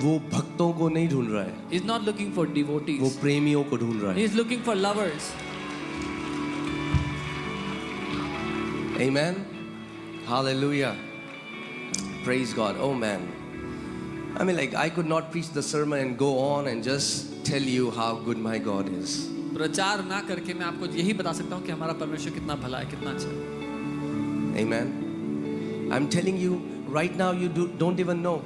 वो भक्तों को नहीं ढूंढ रहा है, He's not looking for वो devotees. प्रेमियों को ढूंढ रहा है. He's looking for lovers. Amen. Hallelujah. Praise God. Oh man. I mean, like, I could not preach the sermon and go on and just tell you how good my God is. प्रचार ना करके मैं आपको यही बता सकता हूँ कि हमारा परमेश्वर कितना भला है, कितना अच्छा है. Amen. I'm telling you, right now you don't even know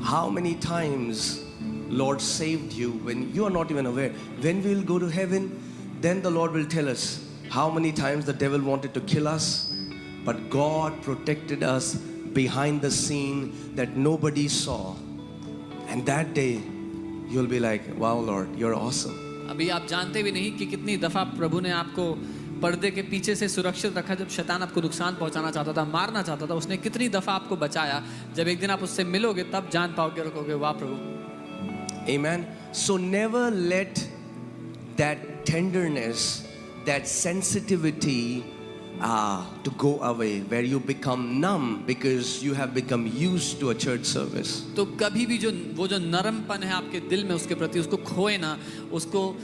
how many times Lord saved you when you are not even aware. When we will go to heaven, then the Lord will tell us how many times the devil wanted to kill us, but God protected us behind the scene that nobody saw. And that day, you'll be like, wow, Lord, you're awesome. अभी आप जानते भी नहीं कि कितनी दफा प्रभु ने आपको पर्दे के पीछे से सुरक्षित रखा. जब शैतान आपको नुकसान पहुंचाना चाहता था, मारना चाहता था, उसने कितनी दफा आपको बचाया. जब एक दिन आप उससे मिलोगे तब जान पाओगे, रखोगे, वाह प्रभु. Amen. So never let that tenderness, that sensitivity to go away, where you become numb because you have become used to a church service. तो कभी भी वो जो नरमपन है आपके दिल में उसके प्रति, उसको खोए ना, उसको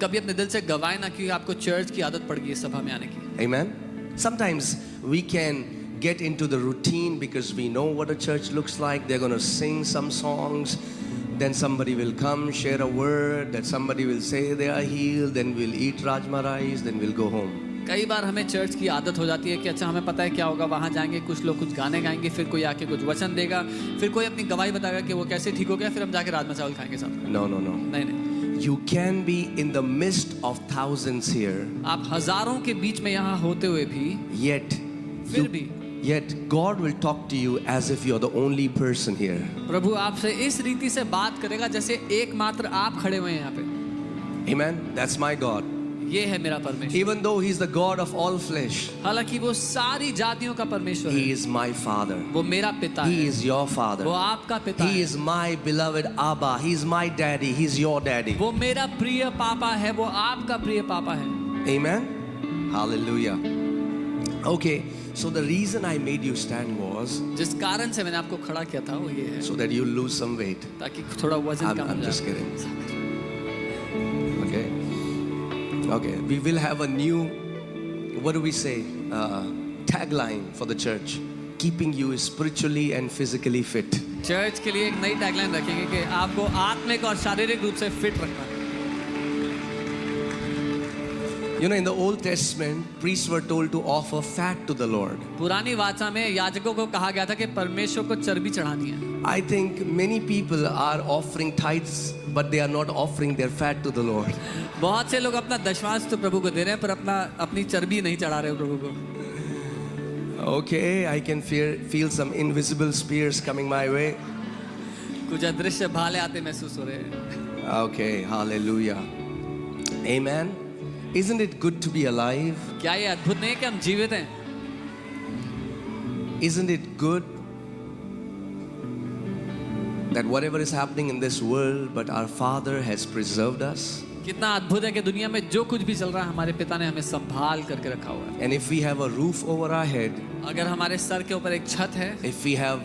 कभी अपने दिल से गवाए ना, क्योंकि आपको चर्च की आदत पड़ गई है सभा में आने की. Amen. Sometimes we can get into the routine because we know what a church looks like. They're going to sing some songs, then somebody will come, share a word, that somebody will say they are healed, then we'll eat rajma rice, then we'll go home. कई बार हमें church की आदत हो जाती है कि अच्छा हमें पता है क्या होगा, वहाँ जाएंगे, कुछ लोग कुछ गाने गाएंगे, फिर कोई आके कुछ वचन देगा, फिर कोई अपनी गवाही बताएगा कि वो कैसे ठीक हो गया, फिर हम जाके राजमा चावल खाएंगे साथ में. No. नहीं. You can be in the midst of thousands here, आप हजारों के बीच में यहाँ होते हुए भी, yet God will talk to you as if you're the only person here. प्रभु आपसे इस रीति से बात करेगा जैसे एकमात्र आप खड़े हुए हैं यहाँ पे. Amen. That's my God. ये है मेरा परमेश्वर. Even though He's the God of all flesh, हालांकि वो सारी जातियों का परमेश्वर है. He is my Father. वो मेरा पिता He है. is your Father. वो आपका पिता है. He is my beloved Abba. He's my daddy. He's your daddy. वो मेरा प्रिय पापा है, वो आपका प्रिय पापा है. Amen. Hallelujah. Okay, so the reason I made you stand was जिस कारण से मैंने आपको खड़ा किया था वो ये है, so that you lose some weight. ताकि थोड़ा वजन कम हो I'm जाए. just kidding. Okay, we will have a new, what do we say, tagline for the church, keeping you spiritually and physically fit. Church के लिए एक नई टैगलाइन रखेंगे कि आपको आत्मिक और शारीरिक रूप से फिट रखना है. You know, in the Old Testament, priests were told to offer fat to the Lord. पुरानी वाचा में याजकों को कहा गया था कि परमेश्वर को चर्बी चढ़ानी है. I think many people are offering tithes, but they are not offering their fat to the Lord. बहुत से लोग अपना दशमांश तो प्रभु को दे रहे हैं, पर अपनी चर्बी नहीं चढ़ा रहे प्रभु को. Okay, I can feel some invisible spears coming my way. कुछ अदृश्य भाले आते महसूस हो रहे हैं. Okay, hallelujah. Amen. Isn't it good to be alive? क्या ये अद्भुत नहीं है कि हम जीवित हैं? Isn't it good that whatever is happening in this world, but our Father has preserved us? कितना अद्भुत है कि दुनिया में जो कुछ भी चल रहा है हमारे पिता ने हमें संभाल करके रखा हुआ है. And if we have a roof over our head, अगर हमारे सर के ऊपर एक छत है, if we have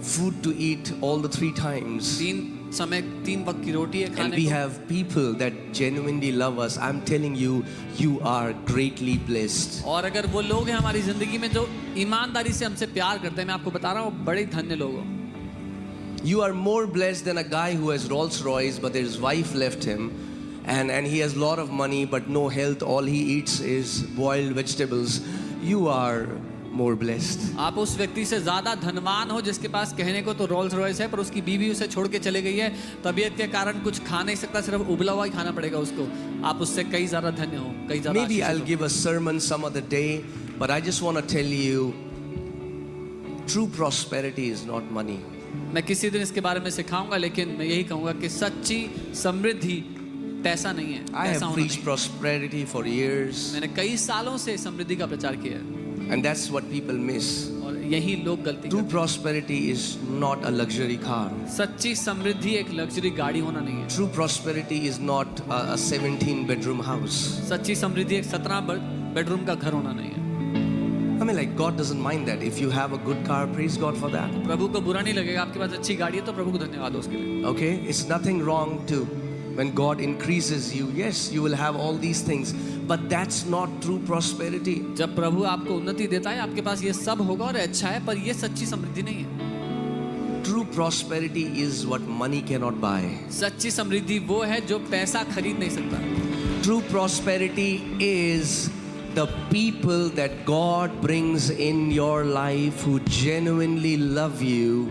food to eat all the 3 times, 3 समय 3 वक्त की रोटी है and खाने we को, have people that genuinely love us, I'm telling you, you are greatly blessed. और अगर वो लोग हैं हमारी जिंदगी में जो ईमानदारी से हमसे प्यार करते हैं, मैं आपको बता रहा हूँ, बड़े धन्य लोग हो. You are more blessed than a guy who has Rolls Royce, but his wife left him, and he has a lot of money, but no health. All he eats is boiled vegetables. You are more blessed. आप उस व्यक्ति से ज्यादा धनवान हो जिसके पास कहने को तो रोल्स रॉयस है, पर उसकी बीवी उसे छोड़ के चले गई है, तबीयत के कारण कुछ खा नहीं सकता, सिर्फ उबला हुआ ही खाना पड़ेगा उसको. आप उससे कई ज्यादा धन्य हो, कई ज्यादा. Maybe I'll give a sermon some other day, but I just want to tell you, true prosperity is not money. मैं किसी दिन इसके बारे में सिखाऊंगा, लेकिन मैं यही कहूंगा कि सच्ची समृद्धि पैसा नहीं है. I have preached prosperity for years, मैंने कई सालों से समृद्धि का प्रचार किया है, and that's what people miss. और यही लोग गलती True करते prosperity is not a luxury car. हैं. सच्ची समृद्धि एक लग्जरी गाड़ी होना नहीं है. True prosperity is not a 17-bedroom house. सच्ची समृद्धि एक 17 बेडरूम का घर होना नहीं है. I mean, like, God doesn't mind that. If you have a good car, praise God for that. प्रभु को बुरा नहीं लगेगा, आपके पास अच्छी गाड़ी है तो प्रभु को धन्यवाद हो उसके लिए। Okay? It's nothing wrong to, when God increases you, yes, you will have all these things. But that's not true prosperity. जब प्रभु आपको उन्नति देता है, आपके पास ये सब होगा और अच्छा है, पर ये सच्ची समृद्धि नहीं है। True prosperity is what money cannot buy. सच्ची समृद्धि वो है जो पैसा खरीद नहीं सकता। True prosperity is the people that God brings in your life who genuinely love you.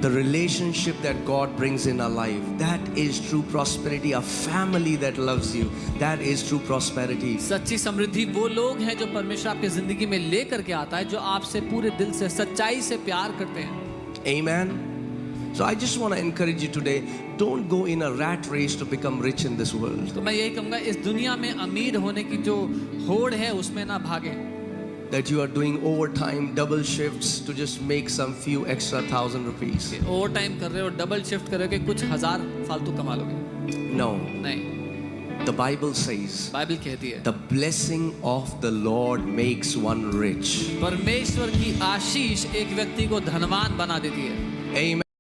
The relationship that God brings in our life, that is true prosperity. A family that loves you, that is true prosperity. सच्ची समृद्धि वो लोग हैं जो परमेश्वर आपके जिंदगी में लेकर के आता है, जो आपसे पूरे दिल से सच्चाई से प्यार करते हैं। Amen. So I just want to encourage you today, don't go in a rat race to become rich in this world. तो मैं यही कहूँगा, इस दुनिया में अमीर होने की जो होड़ है उसमें ना भागे। That you are doing overtime, double shifts to just make some few extra 1,000 rupees. Over time कर रहे हो, डबल शिफ्ट कर रहे हो कि कुछ हजार फालतू कमा लोगे। No. नहीं, The Bible says, बाइबल कहती है the blessing of the Lord makes one rich. परमेश्वर की आशीष एक व्यक्ति को धनवान बना देती है। Amen.